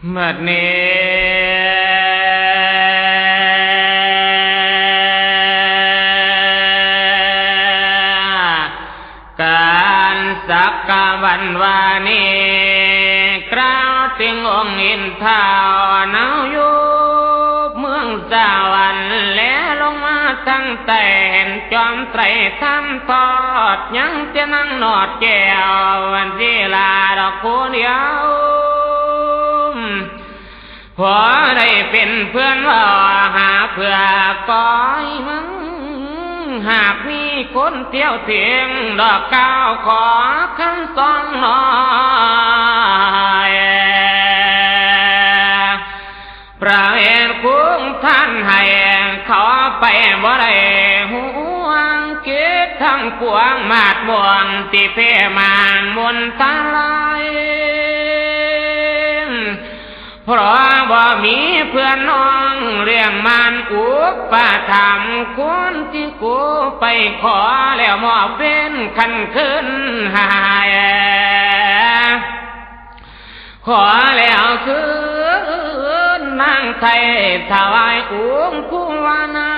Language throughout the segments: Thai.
บัดนี้การสักการวันวานีกล่าวถึงองค์อินทราเนาอยู่เมืองสวรรค์และลงมาทั้งแต่เห็นจอมไตรทำทอดยังจะนั่งนอดแก้ววันที่ลาดอกคูเดียวพอได้เป็นเพื่อนว่าหาเพื่อก้อยมึงหากมีคนเที่ยวเถียงดอกก้าวขอคำสองหน่อยพระเอกคุ้งท่านให้ขอไปบ่ได้ห่วงเกิดทั้งปวงมาดบ่วงที่เพมานมนตาลายเพราะบ่มีเพื่อนน้องเรื่องมันอุปถัมภ์คนที่กูไปขอแล้วมอบเป็นขันขึ้นหายขอแล้วคืนนางไทยถวายองค์ผู้วานา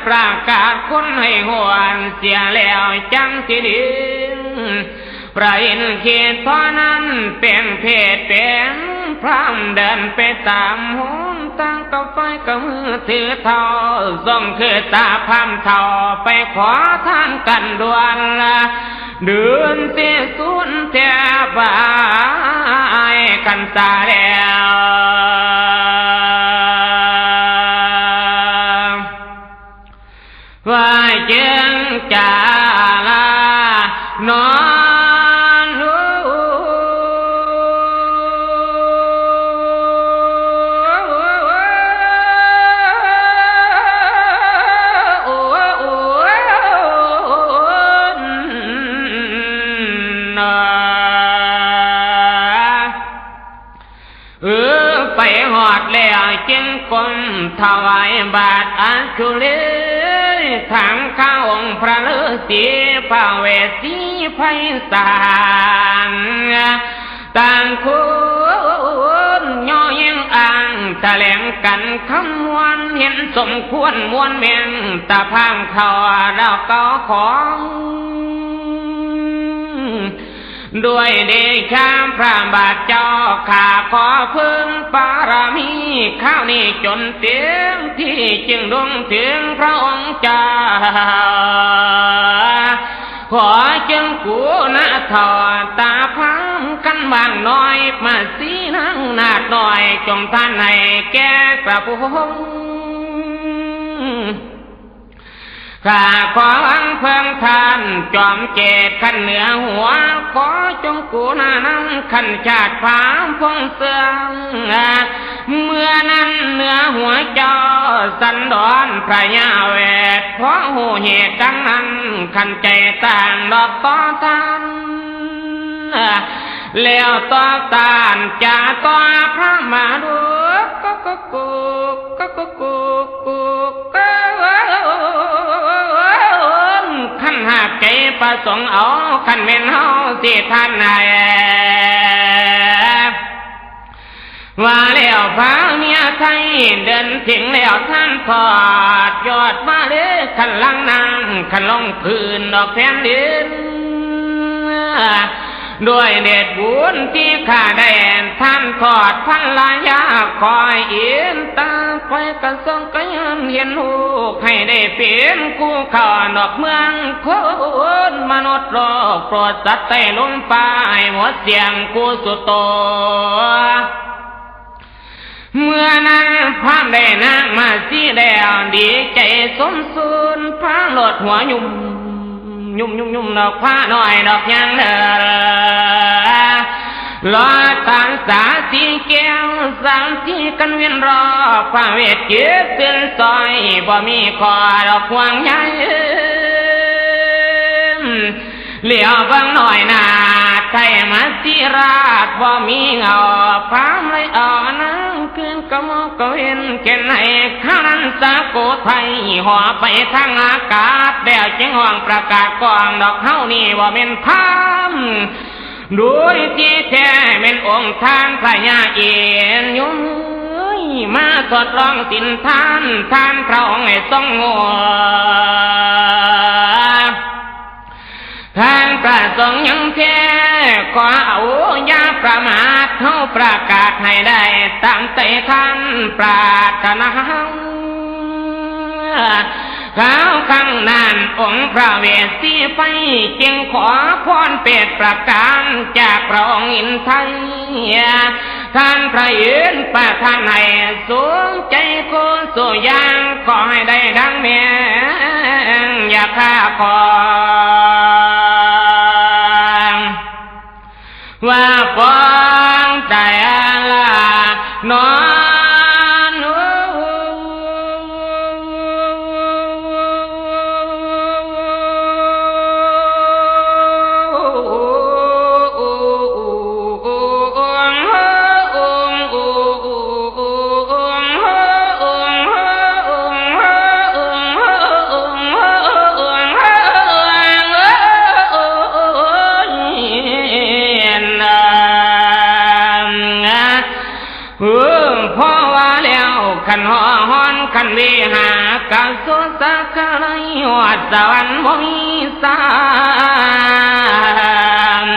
ประกาศคนให้หวนเสียแล้วจังที่ดินพระอินทร์เขตเท่านั้นเป็นเพศเป็นพรำเดินไปตามหุนตั้งกับไฟกับมือถือเท่าส่งคือตาพามเท่าไปขอท่านกันด่วนละเดินเสียสุนแทบายกันตาแล้วว่าจึงจะลานอนไปหอดแล้วจึงก้มถวายบาทอัญชุลีทางข้าองค์พระฤาษีพระเวสสีไพศาลต่างคุณย่อยังอ่างแถลงกันคำวันเห็นสมควรมวลเมียงตาพังเขาเราก็ของด้วยเดชะพระบาทเจ้าข้าขอพึ่งบารมีข้าวนี้จนเตียงที่จึงดวงถึงพระองค์เจ้าขอจึงกูนะทอตาพังกันบางน้อยมาสีนั่งนาดหน่อยจงท่านให้แก่กระผมข้าขออังเพิ่งท่านจอมเจตขันเหนือหัวขอจงกูนานั่งขันชาติฟ้าพงเสื่องเมื่อนั้นเหนือหัวเจ้าสันดอนพระยาเวทเพราะหูเหตุดังนั้นขันใจต่างดอกต่อท่านแล้วต่อตานจะต่อพระมาดูก็ขันหากใจประสงค์เอาขันเป็นเฮาสิท่านไหนว่าแล้วพระเมียไทยเดินถึงแล้วท่านทอดยอดมาเลยขันลังนางขันลงพื้นดอกแผ่นดินด้วยเดชบุญที่ข้าได้ท่านทอดพันลายาคอยเอียนตาไปกันส่งกันเห็นลูกให้ได้เป็นคู่ข้าดอกเมืองคนมนุษย์โลกโปรดสัตว์ใต้ลมฟ้าให้หมดเสียงกูสุดโตเมื่อนั้นพามได้นางมาสีแดวดีใจสมสูนพาหลดหัวยุ่มดอกผ้าหน่อยดอกยางเด้อลอยตางสาสีแก้วสามที่กันเวียนรอพระเวทเก็บเป็นซอยบ่มีคอดอกห่วงใยเหลียวบางหน่อยนาไทยมาสีราชบ่มีเงาพามเลยอ่อนนั่งคืนกะมอกกะเห็นเก่นให้ข้านั้นสาโกไทยห่อไปทางอากาศแล้วจึงห้องประกาศกองดอกเฮานี่ว่าเป็นพาม โดยที่แท้เป็นองค์ท่านพระยาเอ็นยมมาทดลองสินท่านพระองค์ให้ทรงงดท่านประสงค์ยังแท้ขอเอาอย่าประมาทเท่าประกาศให้ได้ตามใจท่านปรารถนาข้าวข้างนั้นองค์พระเวสสีไปจึงขอพรเปดประการจากพระองค์อินทร์ท่านพระยืนประทานให้สูงใจโกสุยางขอให้ได้ดังแม่อย่าข้าขอว่าฟองใจละนอนขันหอนขันวิหากาสุสักไรวัดสวรรค์บ่มีสาม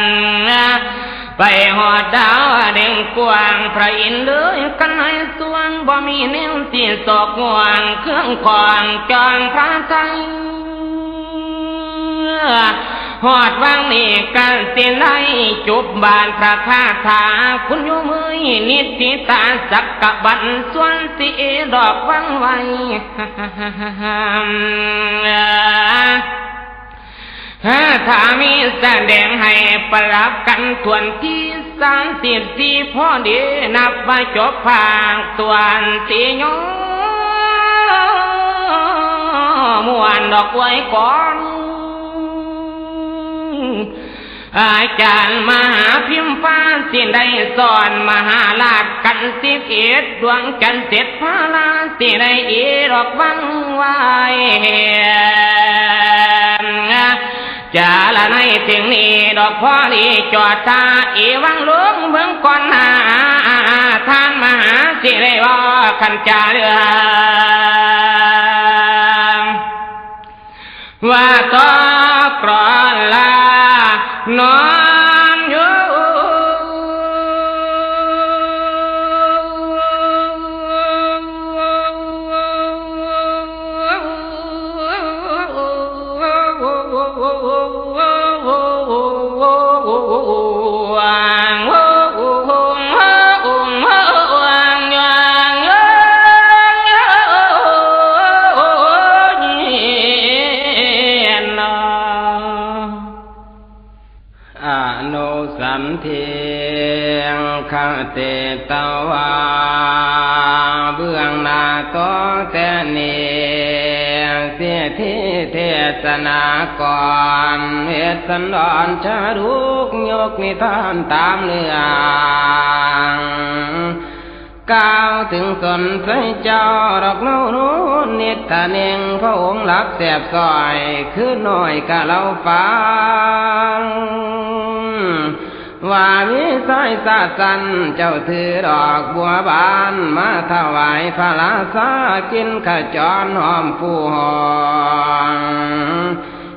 ไปหอดดาวเด่งกวางพระอินทร์เลยกันให้สวงบ่มีแนวที่ศอกห่วงเครื่องของจองพระไทยหอดวังนี่กันสิไลจุบบานพระคาถาคุณโยมือนิติตาสักกะบันส่วนสีดอกวังไว้ถ้ามีแสดงให้ปรับกันทวนที่34พอดีนับว่าจบภาคส่วนสีโยมวนดอกไว้ก่อนอาจารย์มหาพิมฟ้าสิได้สอนมหาราชกัน11ดวงจันทร์เสร็จพระราสิได้อีดอกวังไว้จาละในถึงนี้ดอกพ่อดีจอดตาอีวังหลวงเบื้องก่อนหน้าท่านมหาสิได้ว่าขันจาเรือว่าต่อกรอนลานอนอยู่เทียงคาเตตวาเบื้องหน้าต่อแต่เนียเสียที่เทศนากรเหตุสันดอนชาดุกยกนิทานตามเรื่องกล่าวถึงสนใส่เจ้าดอกเล่านู้นนิทานเองพระองค์หลับแสบซอยคือหน่อยกะเล่าฟังว่ามีสายสาสันเจ้าถือดอกบัวบานมาถวายพระลาสากินขจรหอมฟูหอง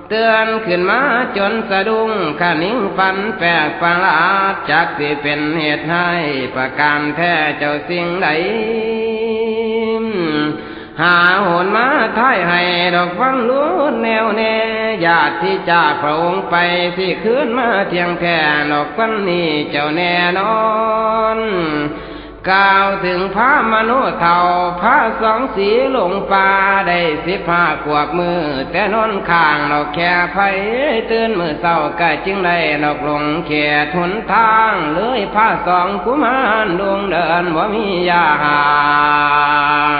เตือนขึ้นมาจนสะดุ้งขนิ่งฝันแปลกประหลาดจักสิเป็นเหตุให้ประการแท้เจ้าสิ่งใดหาโหนมาท้ายให้ดอกฟังลุ้นแนวแน่ญาติที่จากพระองค์ไปสิคืนมาเที่ยงแค่ดอกฟันนี้เจ้าแน่นอนกล่าวถึงพระมนุษย์เฒ่าพระสองสีหลงป่าได้15 ขวบมือแต่นอนข้างดอกแค่ไผตื่นมือเศร้าก็จึงได้ดอกลงเขตหนทางเลยพระสองกุมารดวงเดินบ่มียาห่า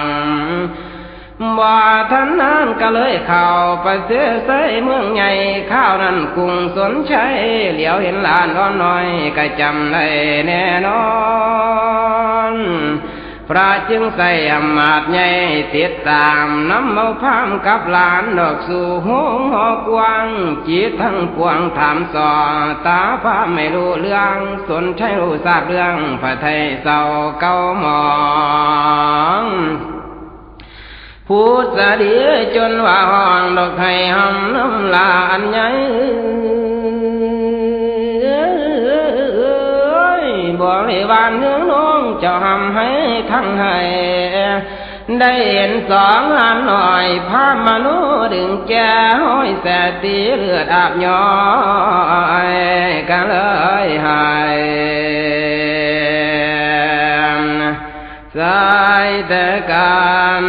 งบ่ทันนั้นก็เลยเข้าไปเสียใส่เมืองใหญ่ข้าวนั้นกุ้งสนชัยเหลียวเห็นหลานน้อยก็จำได้แน่นอน พระจึงใส่อำมาตย์ใหญ่ติดตามน้ำเมาพามกับหลานดอกสู่ห้องหอกวางจิตทั้งปวงถามสอตาพาไม่รู้เรื่องสนใจรู้ทราบเรื่องพระไทยเศร้าเก้าหมองพูดสะดีจนว่าห้องดอกไห้หำน้ำลาอันใหญ่บริวารเนื้อน้องเจ้าทำให้ทั้งให้ได้เห็นสองอันหน่อยพามนุดึงแก่ห้อยแสตีเลือดอาบย้อยกันเลยหายสายแต่การ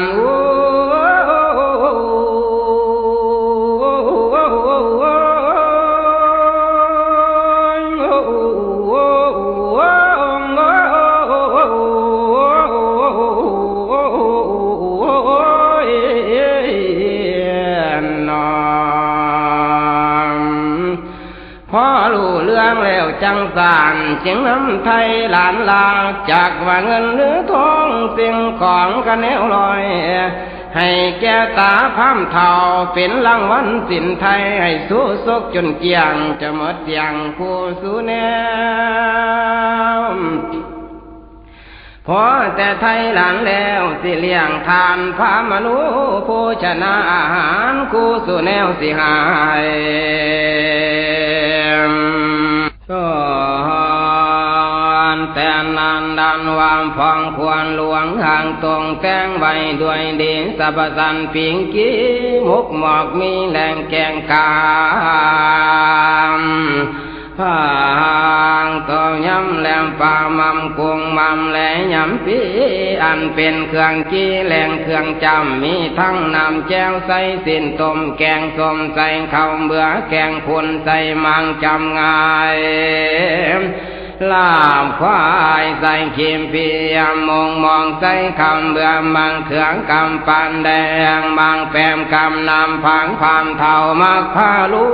แล้วจังสานจึงน้ำไทยหลานลาจากว่าเงินหรือทองสิ่งของกันแนวลอยให้แก่ตาพามเท่าเป็นรางวัลสินไทยให้สู้ซกจนเกี่ยงจะหมดอย่างผู้สู้แนวพอแต่ไทยหลานแล้วสิเลี้ยงทานพามนุโภชนาอาหารคู่สู่แนวสิหายก็แต่นานดันวามฟองควรหลวงห่างตรงแก้งใบด้วยดีสัพสันปิงกี้มุกหมอกมีแรงแกงกามผ้าต่อยำแหลมปลามัมกุ้งมัมแหลยำปีอันเป็นเครื่องกี้แหลงเครื่องจำมีทั้งน้ำแจ้วใส่สินต้มแกงส้มใส่ข้าวเบื่อแกงพุนใส่มังจำง่ายลาบควายใส่เข็มเปียมองใส่คำเบื่อมังเขืองกำปันแดงมังแปมกำนำพังพามเท่ามักพาลู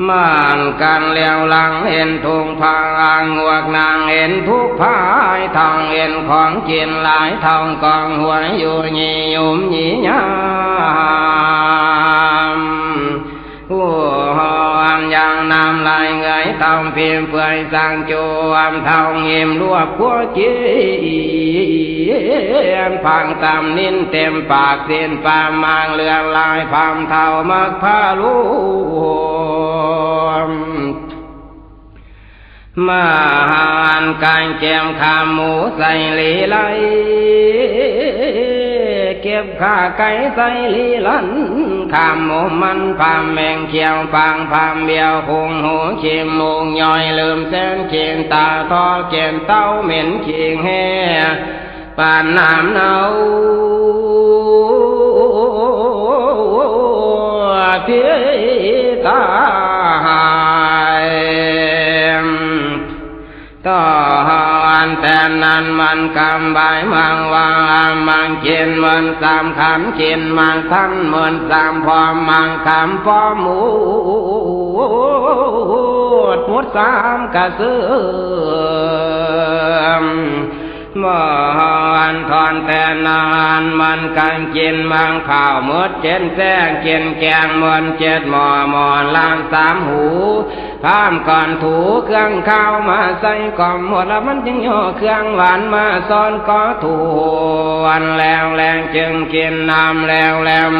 มันกันเลี้ยวหลังเห็นทุงพางหวกนางเห็นทุกพายทองเห็นของกินหลายทองกองหัวอยู่ยี่ยุมยี่ยามหัวอย่างน้ำลายเงยทองเพียงเปื่อยสร้างจวมทองเงียมลวกหัวจีพังตามนิ้นเต็มปากเส้นปามางเลืองลายพามเท่ามักพาลูมาหานการแกมขาหมูใส่ลีไลเก็บข้าไก่ใส่ลีลันขามหมูมันพามแมงเขียวปางพามเบียวคงหูเข็มมุงย่อยลืมแสนเขียนตาทอเขียนเต้าเหม็นเขียงแห่ปานน้ำเนาเพียตาต่ออันแต่นั้นมันกำใบมังวางมังเขียนเหมือนสามขันเขียนมังทันเหมือนสามพอมังคำพอหมูหมดสามกระเสือมันทอนแต่นานมันกันกินมังข้าวหมดเจ็ดแซงกินแกงเหมือนเจ็ดหม้อหมอนล้างสามหูพามก่อนถูเครื่องข้าวมาใส่ก่อนหมดแล้วมันจึงย่อเครื่องหวานมาซ้อนก็ถูวันแล้วแรงจึงกินน้ำแล้ว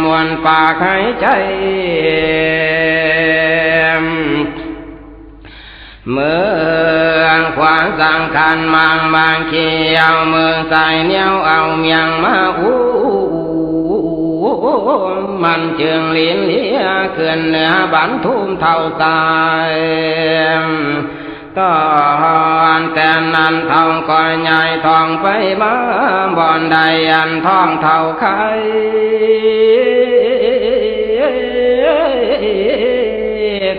มวนปากหายใจเมืองขวางสังคันบางเขียวเมืองใส่เหนียวเอาเมียงมามันจึงลิ้นเลี้ยขึ้นเหนือบันทุ่มเท่าตายตอนแต่นั้นทองก้อยใหญ่ทองไปมาบ่อนใดอันทองเท่าใคร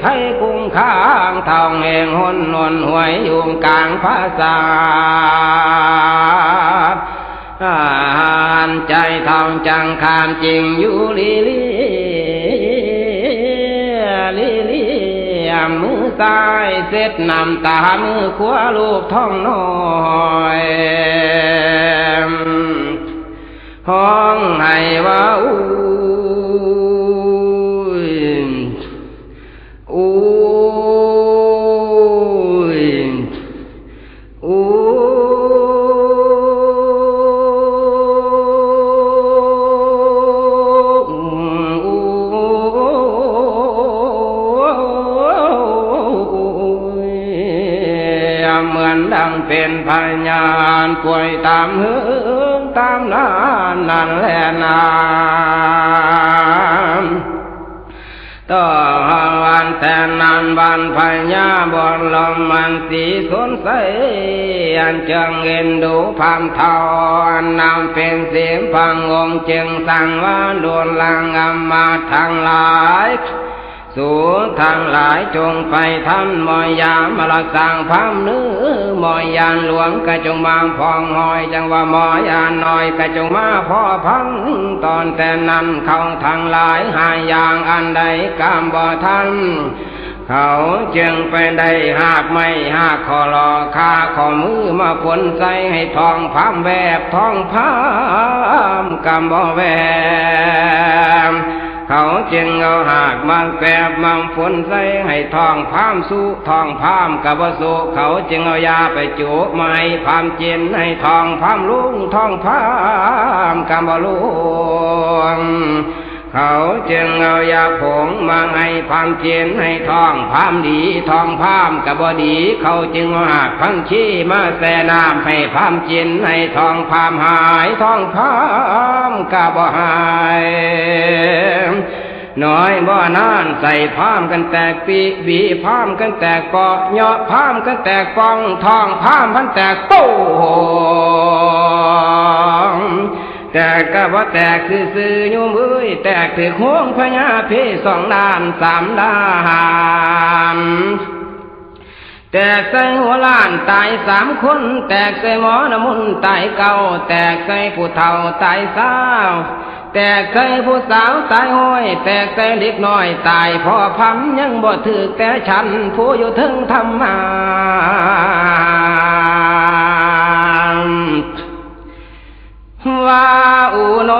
ใครกุ้งข้างทองเองหุ่นนวลหวยอยู่กลางภาษาใจทองจังคานจริงอยู่ลี มือซ้ายเสร็จน้ำตามือขวาลูบท้องน้อยห้องให้ว่าอุ้ยอุ้ยอุ้เหมือนดังเป็นพยานป่วยตามหืงตามนานนั่นแหละนาต่อวันแต่นานวันพญาบนลมมันสีสนใสอันจึงเอ็นดูพามเทาอันนำเป็นเสียงพังองค์จึงสั่งว่าดวนลังอำมาทางหลายสู่ทางหลายจงไปท่านมอยยามมาลักสั่งพามเนื้อมอยยานหลวงกระจงมาพองหอยจังว่ามอยยานน้อยกระจงมาพ่อพังตอนแต่นั้นเขาทางหลายหายอย่างอันใดกามบ่ทันเขาจึงไปได้หากไม่หากคอรอคาขอมือมาผลใส่ให้ทองพามแวบทองพามกำบ่แวบเขาจึงเอาหากมังแกบมังฝนใส่ให้ทองพามสู้ทองพามกับวสุเขาจึงเอายาไปจุไม้พามเจนให้ทองพามลุงทองพามกำบ่ลุงเขาจึงเอายาผงมาให้พามเจนให้ทองพามดีทองพามกับบ่ดีเขาจึงเอาหากพันชี้มาแส่น้ำให้พามเจนให้ทองพามหายทองพามกับบ่หายน้อยบ่นานใส่พามกันแตกปีบีพามกันแตกเกาะเหาะพามกันแตกปองทองพามพันแตกโตแต่ก็บ่แตกซื่อๆอยู่มือแตกถือโค้งพญาเพสองด้านสามด้านแตกใส่หัวล้านตาย3 คนแตกใส่หมอน้ำมุนตายเก่าแตกใส่ผู้เฒ่าตายสาวแตกใส่ผู้สาวตายห้อยแตกใส่เด็กน้อยตายพ่อพัมยังบ่ถึกแต่ฉันผู้อยู่ถึงธรรมะว่าอูโน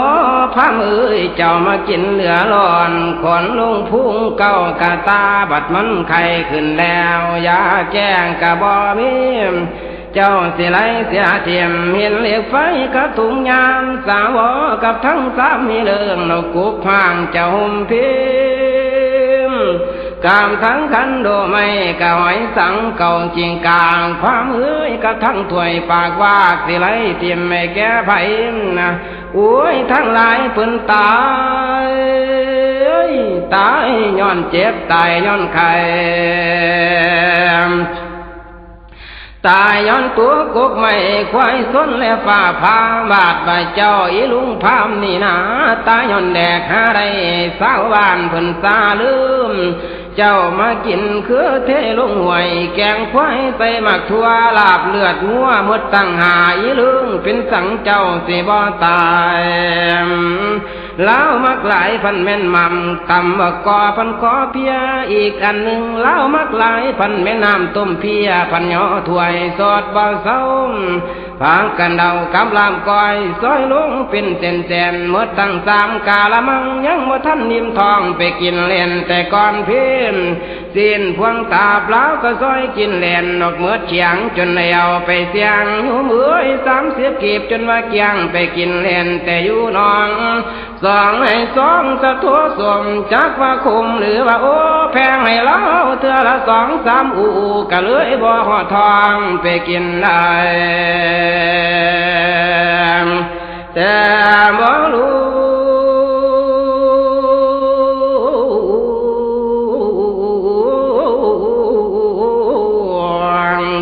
พระมือเจ้ามากินเหลือร้อนขนลุงพุ่งเก้ากะตาบัดมันไข้ขึ้นแล้วยาแจ้งกะบ่มีเจ้าสิไหลเสียเทียมเห็นเหล็กไฟกระถุงยามสาวกับทั้งสามมีเรื่องนกกุบห่างเจ้าหุ่มพิมกามทั้งขันโดไม่กะหอยสังเก่าจริงกลางความเอ้ยกะทั้งถวยปากว่าสิไหลเทียมไม่แก้ไผนะโอ้ยทั้งหลายเพิ่นตายตายย้อนเจ็บตายย้อนไข้ตายย้อนตัวกกไม่ควายสนและฝ่าพาบาดใบเจ้าอีลุงพามนี่นาตายย้อนแดกหาได้สาวบ้านเพิ่นซาลืมเจ้ามากินคือเทลงห่วยแกงควายใส่หมักทั่วลาบเลือดงัวหมดตั้งหาอีลุงเป็นสังเจ้าสิบ่ตายแล้วมักหลายพันแม่นมั่มตำบักกอพันคอเพียอีกอันหนึ่งแล้วมักหลายพันแม่น้ำต้มเพียพันย่อถ้วยสดบ่เศร้าพางกันเดากำลามก้อยซอยลงเป็นเส้นๆหมดตั้ง3 กาละมังยังบ่ทันนิ่มทองไปกินเล่นแต่ก่อนเพียนสิ้นพวงตาเปล่าก็ซอยกินเล่นนกเมื่อเฉียงจนได้เอาไปเสียงหูมือ30 กีบจนว่าเกียงไปกินเล่นแต่อยู่น้อง2 ให้ 2สะทั่วสมจักว่าคุมหรือว่าโอ้แพงให้เล่าเทื่อละ2 3อูก็เลยบ่ฮอดทองไปกินได้แต่บ่รู้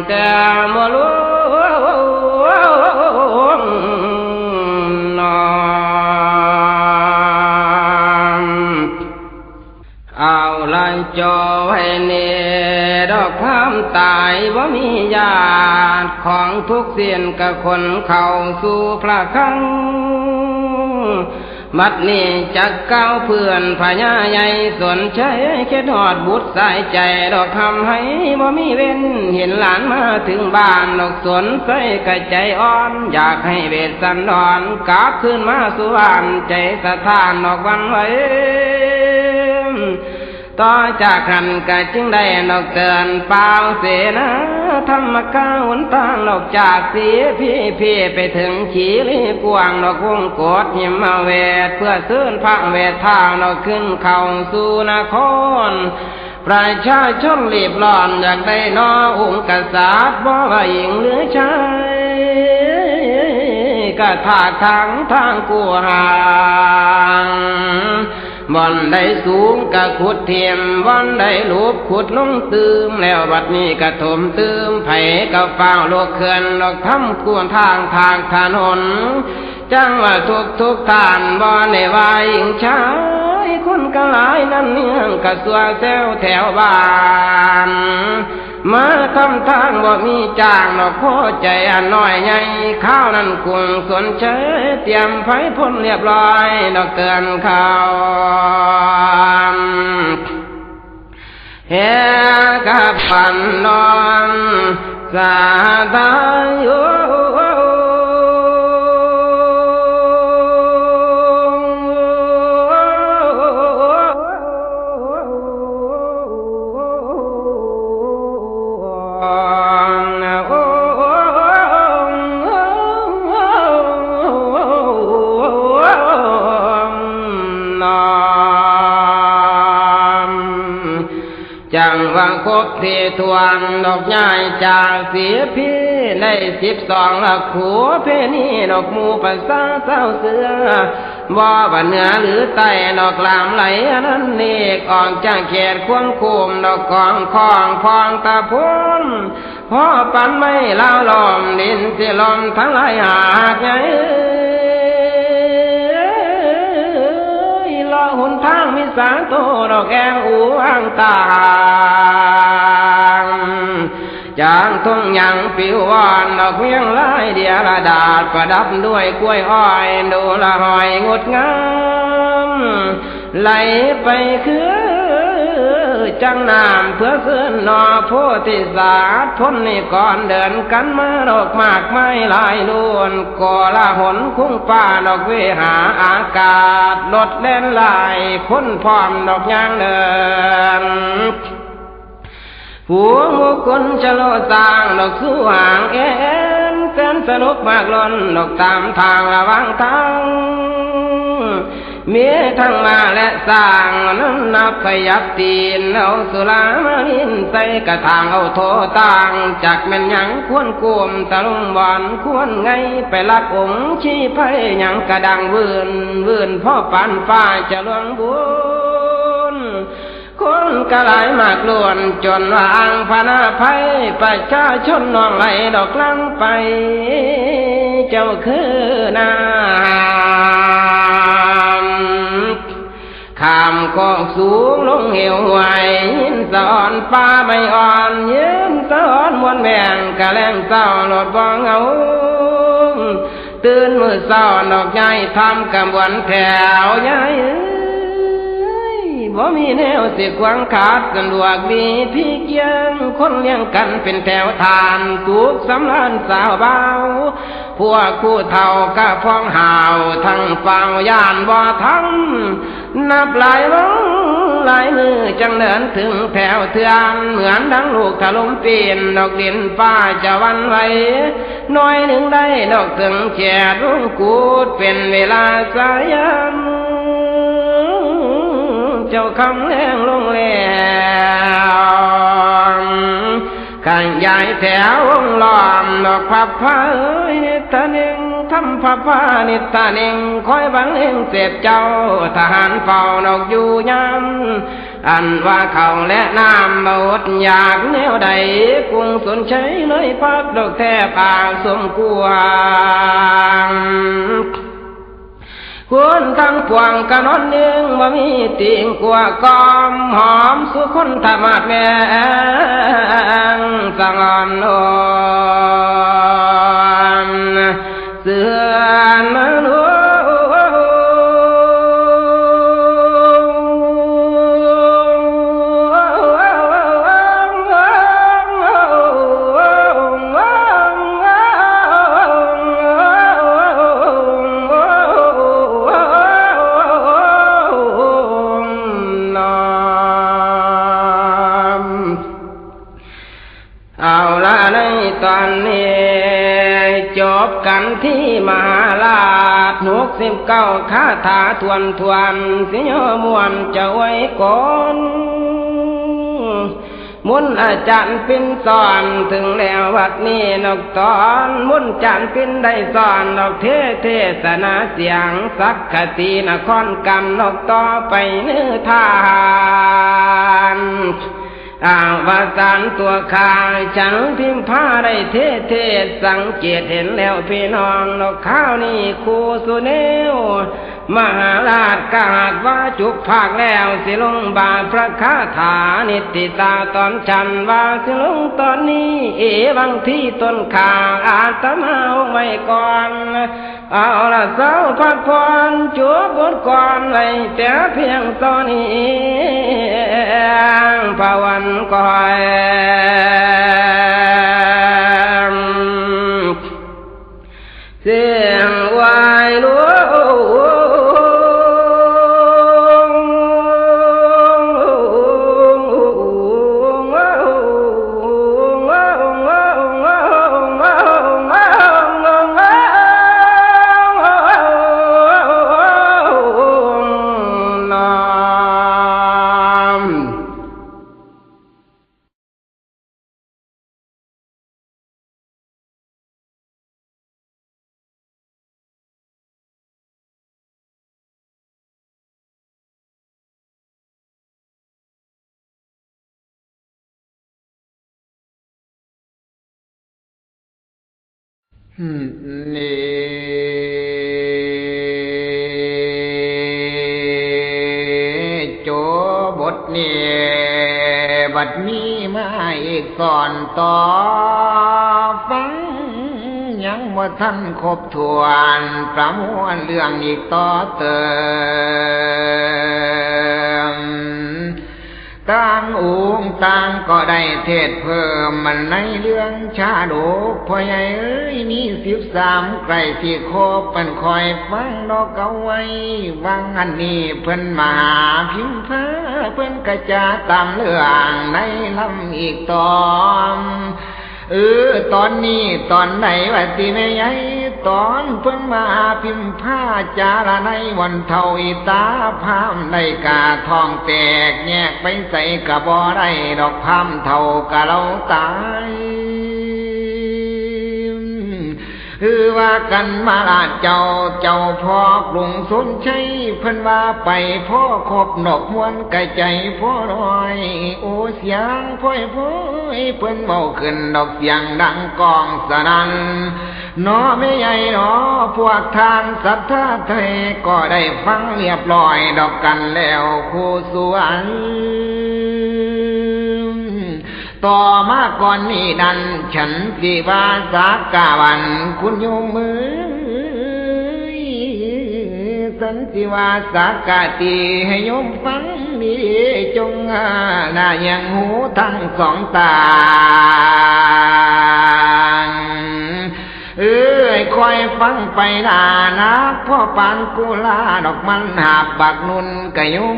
แต่บ่รู้เอาลันจอให้เนดอกพามตายว่ามีญาติของทุกเสียนกับคนเข้าสู่พระคัง บัดนี้จักเก้าเพื่อนพญาใหญ่สนใจแค่ทอดบุตรสายใจดอกทำให้บ่มีเว้นเห็นหลานมาถึงบ้านดอกสนใส่กะใจอ่อนอยากให้เวทสันดรกลับขึ้นมาสู่บ้านใจสะท้านดอกวันไว้ต่อจากกันก็จึงได้ดอกเตือนเปล่าเสนาธรรมกาหนทางดอกจากเสียพี่ไปถึงขีรีกวางดอกวงกดหิมเวทเพื่อซื้นพระเวททางดอกขึ้นเข้าสู่นครประชาชนรีบร้อนอยากได้นอองค์กษัตริย์บ่ว่าหญิงหรือชายก็ถากทางกูห่างบ่อนใดสูงก็ขุดเทียมบ่อนใดลูบขุดลงตืมแล้วบัดนี้ก็ถมตืมไผก็เฝ้าโลกเขื่อนดอกทำกวนทางถนนจังว่าทุกท่านบ่ได้ว่าหญิงชายคนก็หลายนั่นเนื่องก็สัวแซวแถวบ้านมาทำทางบ่มีจ้างดอกพอใจอันน้อยใหญ่ข้าวนั้นกุ้งสนเฉยเตรียมไฟพ่นเรียบร้อยดอกเตือนข้าวเฮกับปันนอนสาธายุจังวังคบที่ทวนดอกใหญ่จากเสียพี่ได้12ละขัวเพนี่ดอกมูภาษาเศร้าเสือบ่ว่าเหนือหรือใต้ดอกลามไหลนั้นเนกออกจากเขตควงคุมดอกกองคองพองตะพุนพ่อปันไม่เล่าลมดินสิลมทั้งหลายหากไงหนทางมิสาโตดอกแองอูอังตางจางทุ่งยังปิววานดอกเมียงลายเดียระดาษประดับด้วยกล้วยอ้อยดูละหอยงดงามไหลไปคือจังน้ำเพื่อขึ้นนอโพธิสัตว์พ้นนี่ก่อนเดินกันมาดอกมากไม้ลายล้วนก่อละหนคุ้งป่าดอกเวหาอากาศลดเล่นลายพ้นพร้อมดอกยางเดินหัวมุกุลชะโลสร้างดอกสู้ห่างเอ็นเส้นสนุกมากล้นดอกตามทางระวังทางมีทั้งมาและสร้างนั้นนับขยับตีนเอาสุรามาลินใส่กระถางเอาโถต่างจากแม่นยังควรกุมตะลุมบอนควรไงไปลักองค์ชี้ไผ่ยังกระดังวืนพ่อปานฟ้าจะลวงบุญคนกระไหลมากล้วนจนวางพนาภัยประชาชนน้องไหลดอกลังไปเจ้าคือนาข้ามกองสูงลงเหวไหวยินสอนป้าใบอ่อนยืนสอนมวนแบ่งกะแรงเศร้าหลดบ้องเอาตื่นมือเศร้าดอกใหญ่ทำกำวันแถวใหญ่บ่มีแนวสิขวางขาดกันดวกดีพี่เกียงคนเลี้ยงกันเป็นแถวทานสุขสำราญสาวเบาพวกคู่เท่าก็พ้องห่าวทั้งเฝ้าย่านบ่ทั้งนับหลายมือจังเดินถึงแถวเทือนเหมือนดังลูกถล่มปีนดอกดินฟ้าจะวันไหวน้อยหนึ่งได้ดอกถึงแฉดรุ่งกูดเป็นเวลาสายันเจ้าคำแรงลงแล้วข้างใหญ่แถววงล้อมดอกพับผ้านิทานิงทำพับผ้านิทานิงคอยบังเองเสพเจ้าทหารเฝ้าดอกอยู่ยามอันว่าเขาและน้ำบดอยากแนวใดกุ้งสนใช้เลยพักดอกแทบอาสมกวางคนทั้งพวงกะนอนเนืองบ่มีติ่งกลัวกอมหอมสุคนธรรมาดแมงสังอ่อนโอนเสือนมนุษ บกันที่มหาราช69คาถาทวนเสียมวนจะไว้ก่อนมุนอาจารย์ปินสอนถึงแล้ววัดนี้นกตอนมุนอาจารย์ปินได้สอนนกเทศนาเสียงสักขตีนครกำนกต่อไปเนื้อทานวาสานตัวข้าฉันพิมพาได้เทศสังเกตเห็นแล้วพี่น้องนกข้าวนี่คูสุเนวมหาราชกาดว่าจุกภาคแล้วสิลงบาทพระคาถานิติตาตอนฉันว่าสิลงตอนนี้บางที่ต้นขาอาตมาเอาไว้ก่อนเอาละเศร้าพักผ่อนจัวบทก่อนไว้แต่เพียงตอนนี้ภาวันก่อยเสียงวายลูโจบทนี้บัดนี้มาอีกก่อนต่อฟังยังบ่ทันครบถ้วนประมวลเรื่องอีกต่อเติมต่างองค์ต่างก็ได้เทศเพิ่มมันในเรื่องชาดกพ่อใหญ่เอ้ยมี13ใกล้ที่ครบเป็นคอยฟังดอกเอาไว้วางอันนี้เพิ่นมาพิมพ์ฟ้าเพิ่นกระจาตามเรื่องในลำอีกตอนตอนนี้ตอนไหนว่าสิแม่ใหญ่ตอนเพิ่นมาพิมพ์ผ้าจาระในวันเท่าอีตาพามในกาทองแตกแยกไปใส่กะบ่ได้ดอกพามเท่ากะเราตายว่ากันมาลาเจ้าพ่อกรุงสนชัยเพิ่นว่าไปพ่อคบนกมวนไก่ใจพ่อน้อยโอเสียงพ่อยเพิ่นเบาขึ้นดอกเสียงดังกองสนั่นน้อไม่ใหญ่น้อพวกทานศรัทธาไทยก็ได้ฟังเรียบร้อยดอกกันแล้วคู่สวนต่อมาก่อนนี้ดันฉันสิวาสากาวันคุณโยมมือสันสิวาสากาตีให้โยมฟังนี้จงน่ายังหูทั้งสองตาคอยฟังไปนานักพ่อปานกุลาดอกมันหาบบักนุนกะโยม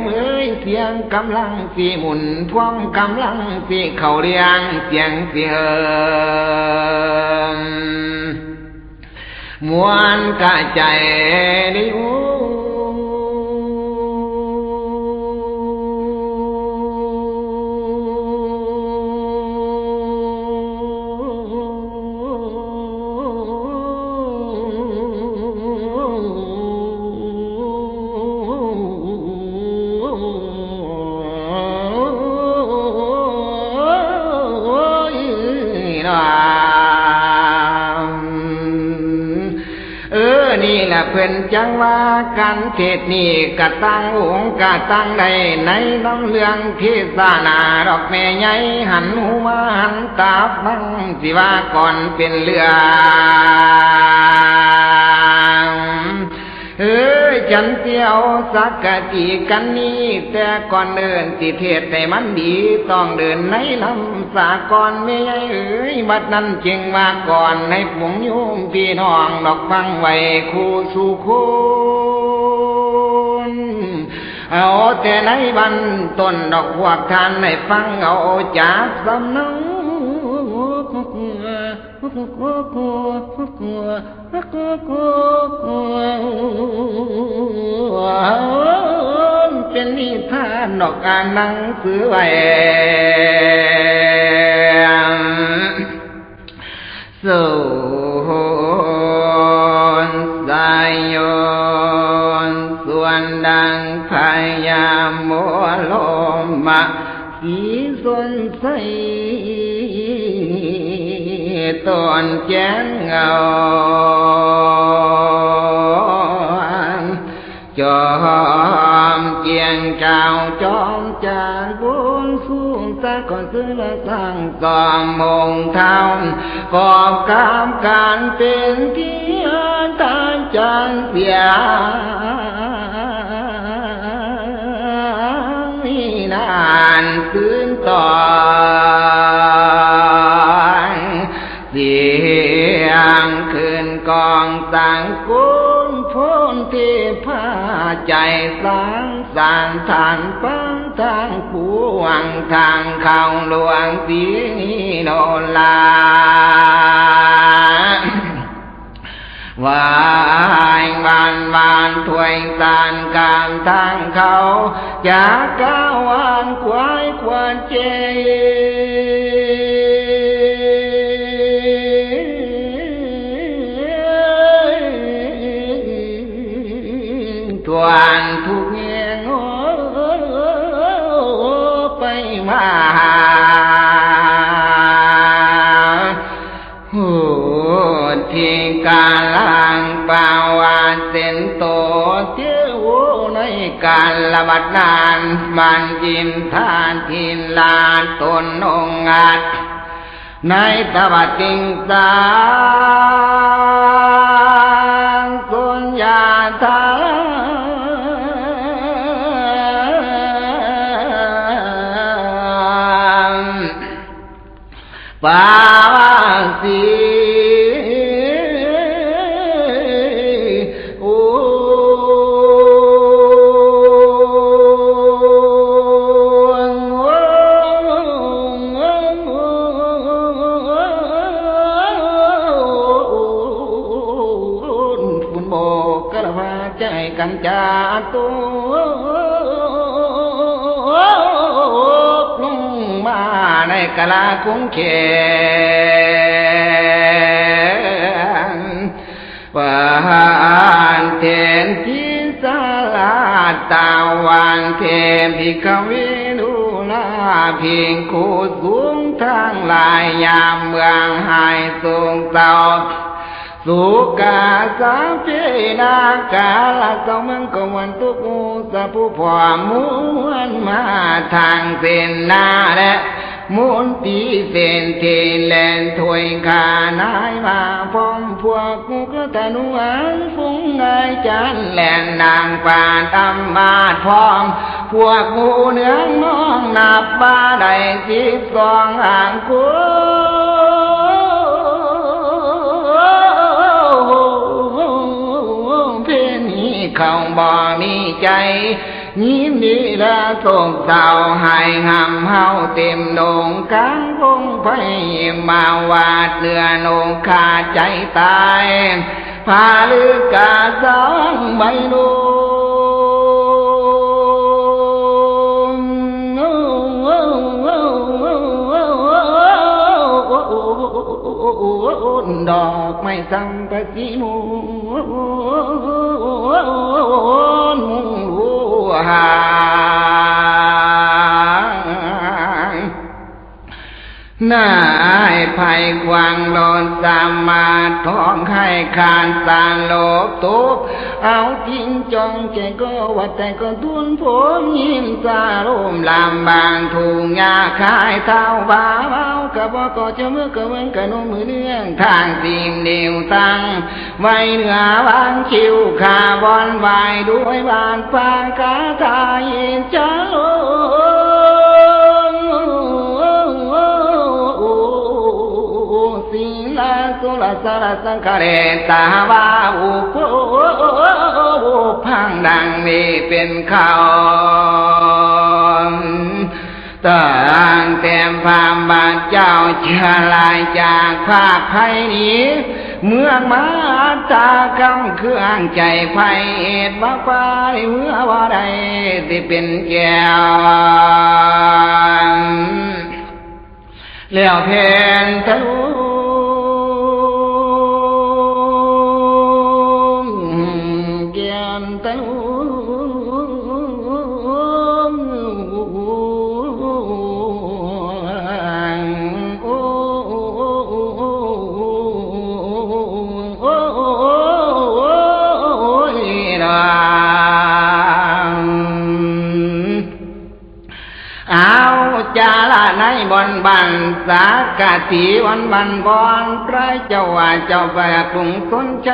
เสียงกำลังสีหมุนพวงกำลังสีเข่าเรียงเสียงเสียงมวนกะใจดิวเพิ่นจังว่ากันเทศนี้กะตั้งองค์กะตั้งใดในน้ำเรื่องที่ศานาดอกแม่ใหญ่หันหูมาหันตาฟังสิว่าก่อนเป็นเรื่องฉันเที่ยวสักกะจีกันนี้แต่ก่อนเดินสิเทศแต่มันดีต้องเดินในลำสาก่อนไม่ใช่บัดนั้นจึงมาก่อนในฝูงโยมพี่น้องดอกฟังไว้คู่สู่คนเอาแต่ในบันต้นดอกพวกท่านในฟังเอาจากสำนัก เป็นนิทานนอกอ่านหนังสือไว้ส่วนสายโยนส่วนดังพยามมัวลมมาสีสนใสตอนแจ้งเงาจอมเกียงเจ้าจอมจานบุญสูงตาก่อนซื้อละสั่งกอมมงเท้ากอบกามการเป็นที่อันตานจันเสียนานคืนต่อเสียงคืนกองสังกุนพ้นที่ผ้าใจสางสารทานปังทางปวงทางเข้าหลวงสีโนลาวายบานถวยสานการทางเขาจากก้าววันควายควานเจทวนทุกเงียงไปมาที่กาลังป่าวาเส้นโตเที่ยวในการละบัดนานมันยินทานทินลาตนองอาจในตะบัดติงสางสุญญาธาปาวาสีกันจาตุลงมาในกะลาคุ้งเขนปานเทนที่สาลาตาวันเทมพิกวินุลาเพียงคูสูงทางลายยามเมืองหายสูงเต่าสุกาสามเจนากาลสองมังกวันตุกูสะผู้พ่อม้วนมาทางเส้นหน้าและมุนตีเส้นเทแลนถวยขานายมาพร้อมพวกกูก็ตะนุอันฟุ้งไงจันแลนนางปานตำมาพร้อมพวกกูเนื้องน้องนับบ้าได้12ห่างกูเขาบ่มีใจยิ้มดีละส่งเศร้าให้หำเฮาเต็มโหนงกลางวงไฟมาวาดเนื้อโหนงขาดใจตายพาลึกกาสองใบดูดอกไม้สังกะสีมูหางนายภัยควางโลนสามาท้องให้คานสารโลบตุบเอาทิ้งจองแกก็วัดแต่ก็ทุนผมยิ้มสารมลำบางทุ่งหญ้าคายเท้าบ่าเมากับบ่ก็จะเมื่อกะเว้นกะนมมือเนื่องทางทีมเดียวตั้งไว้เหนือวางคิวขาบอนใบด้วยบานฟางกาทายเจ้าสิลาสุลาสารสังขารตาวาอุปพังดังนี้เป็นเขา ต่างแต่พามบาทเจ้าเชื่อลายจากภาคไทยนี้เมืองมาตากำเครื่องใจไฟเหตุว่าไปเมื่อว่าใดที่เป็นแก้วแล้วเพนทะลุแก้มทะลุจาละในบนบันสากะสีวันบันบอนพระเจ้าว่าเจ้าแบกกรุงสนใจ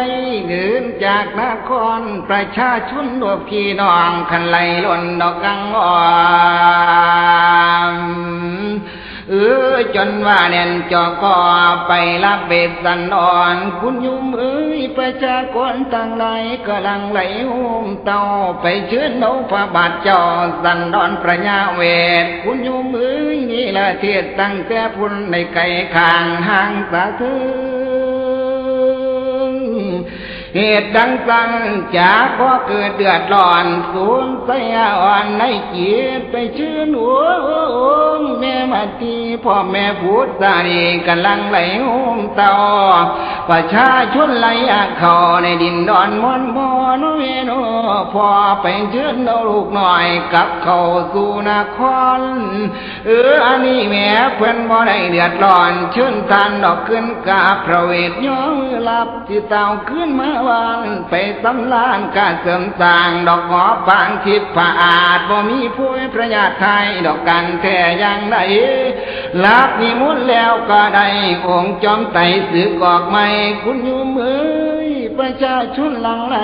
เดินจากนครประชาชนดวพี่น้องขันไหลล้นดอกกังอ่อนจนว่าเน่นจอกอไปรับเบ็ดสันอ่อนคุณยุมประชากรต่างไหลกำลังไหลหุ้มเต่าไปเชิญเอาพระบาทเจ้าสันดอนประญาเวทคุณยุมนี่ละเทศตั้งแต่พุ่นในไก่ข้างห่างสะเทือนเหตุดังสั่งจากพอเกิดเดือดร้อนสูญเสียอ่อนในจิตไปชื่นหัวแม่มาทีพ่อแม่พูดสารีกำลังไหลหุ้มเต่าประชาชนไหลเขาในดินดอนมอนมอนเวโนพอไปเชิญเอาลูกหน่อยกับเขาสู่นครอันนี้แม่เพื่อนบ่ได้เดือดร้อนเชิญทานดอกขึ้นกาพระเวทย้อนรับจิตเต่าขึ้นมาวานไปสำลานกาเสริมสร้างดอกหอปางทิพย์ผาอาจบ่มีผู้ประหยัดไทยดอกกันแท้ยังไดรับนิมนต์แล้วก็ได้องค์จอมไตสึกออกไม่คุณอยู่มือประชาชนหลังไหล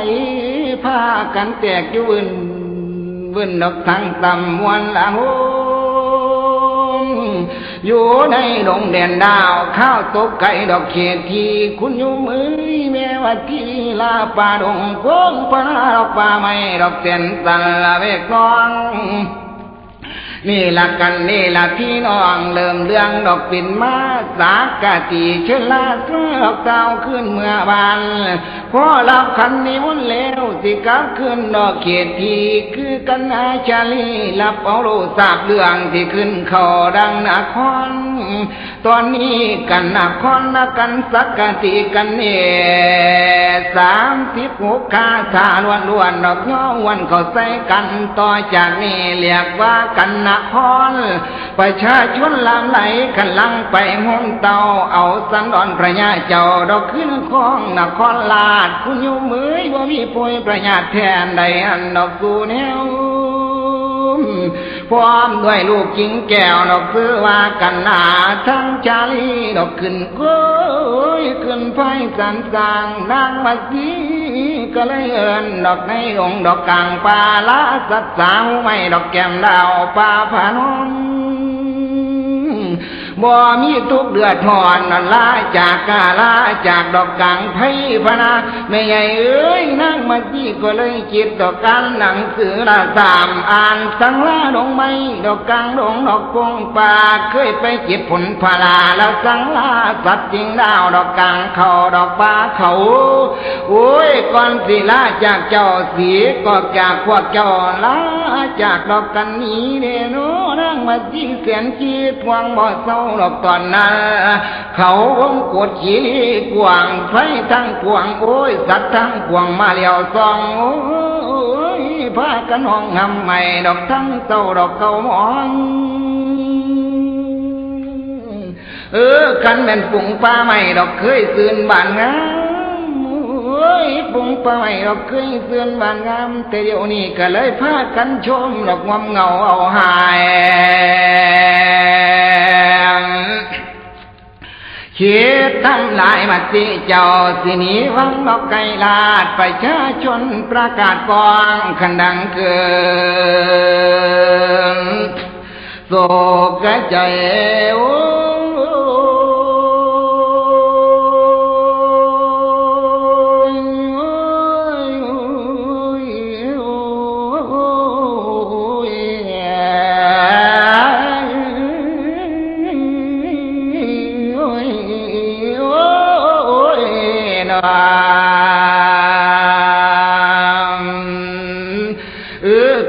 พากันแตกอยู่วุ่นดอกทั้งตำมวลละโหอยู่ในดงแดนดาวข้าวตกไก่ดอกเขียดที่คุณอยู่มือแม่ว่าที่ลาป่าดงโค้งปลาดอกป่าไม้ดอกเส้นสันละเวกน้องนี่ละกันนี่ละพี่น้องเริ่มเรื่องดอกปิ่นมาสากะตีเชลาเสื้อเก่าขึ้นเมื่อบานพอรับคันนี้มุ่นแล้วสิกลับขึ้นดอกเขียดทีคือกันอาชาลีรับเอาโลทราบเรื่องที่ขึ้นเขาดังนครตอนนี้กันนครนักกันสักกะตีกัน36คาถาล้วนๆดอกย่อวันเขาใส่กันต่อจากนี้เรียกว่ากันนครประชาชนลามไหลกันลังไปห้องเตาเอาสันดอนพระญาเจ้าดอกขึ้นของนครลาดคุณอยู่มือบ่มีป่วยพระญาแทนใดอันดอกสู่แนวพร้อมด้วยลูกจิงแก้วดอกซื้อว่ากันหนาทั้งจารีดอกขึ้นก้อยขึ้นไฟสันสางนางมาสีก็เลยเอินดอกในองค์ดอกกลางป่าละสัตสาวไม่ดอกแก้มดาวป่าผานนบ่มีทุกเดือดทอนลาจากกาลาจากดอกกังไพพนาไม่ใหญ่นั่งมาจี้ก็เลยจิตดอกกันหนังสือละ3อ่านสังลาดงไม้ดอกกังดงดอกพงป่าเคยไปจิตผลพลาแล้วสังลาสัตว์จริงดาวดอกกังเขาดอกป่าเขาโอ้ยก่อนสิลาจากเจ้าสีก็จากพวกเจ้าลาจากดอกกันนี้เด้อโนนั่งมาจี้เสียนจีดวางบ่เศร้าดอกตอนนั้นเขาวงกดขีกวางไฟทั้งกวางโอ้ยสัตว์ทั้งกวางมาเลี้ยวซองโอ้ยพากันห้องหำใหม่ดอกทั้งเต้าดอกเก่ามองกันเป็นปุ่งปลาใหม่ดอกเคยซื่นบานงามปุ่งปลาใหม่ดอกเคยซื่นบานงามแต่เดี๋ยวนี้ก็เลยพากันชมดอกงอมเงาเอาหายคิดทำลายมัติเจ้าสินีวังนกไก่ลาดประชาชนประกาศกองขันดังเกินโศกใจโอ้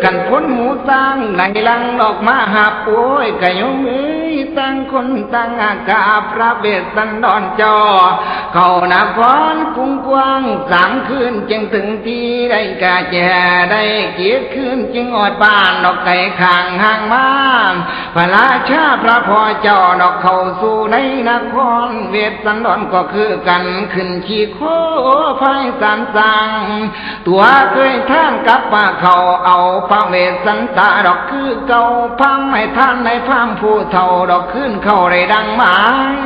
กันพ้นหมูสร้างไหลลังออกมาหาโอ้ยกะยงเอ้ยตั้งคนตั้งอากาพระเวสสันดรจอเขานครกรุงกว้างสามคืนจึงถึงที่ได้กาแจได้เกียรติคืนจึงอดบ้านดอกไก่ข้างห่างบ้านพระราชาพระพ่อเจ้าดอกเข้าสู่ในนครเวสสันดรก็คือกันขึ้นขี่โคไฟสันสังตัวเคยท่านกับป่าเขาเอาพระเวสสันตาดอกคือเก่าพังให้ท่านในพามผู้เฒ่าดอกขึ้นเข้าได้ดังหมาย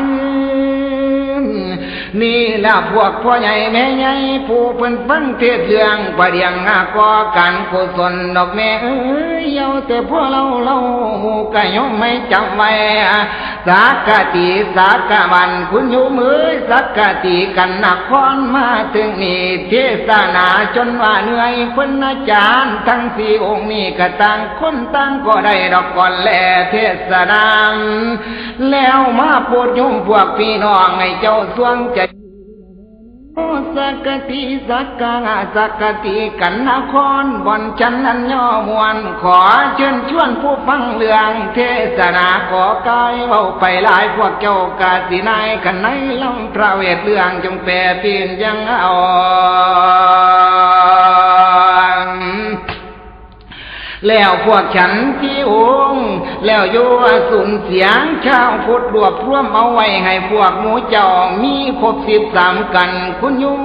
นี่ละพวกพ่อใหญ่แม่ใหญ่ผู้เพิ่นฟังเทศเรื่องประเดียงก่อกันกุศลดอกแม่เอ้ยเยาแต่พวกเราก็ยอมไม่จำไว้สักกะติสักกะบันคุณอยู่มือสักกะติกันนครมาถึงนี่เทศนาจนว่าเหนื่อยเพิ่นอาจารย์ทั้งสี่องค์นี้ก็ต่างคนต่างก็ได้ดอกก่อนแลเทศนาแล้วมาโปรดยมพวกพี่น้องให้เจ้าสวงใจสักกะติสักกะสักกะติกันนครบ่อนฉันนั้นย่อมวนขอเชิญชวนผู้ฟังเรื่องเทศนาขอกายเว้าไปหลายพวกเจ้ากาสินายกันในลำพระเวทเรื่องจงแปรเปลี่ยนยังเอาแล้วพวกฉันที่องค์แล้วโยสุนเสียงชาวพุทธรวบรวมเอาไว้ให้พวกหมูเจ้ามีครบ13กันคุณโยม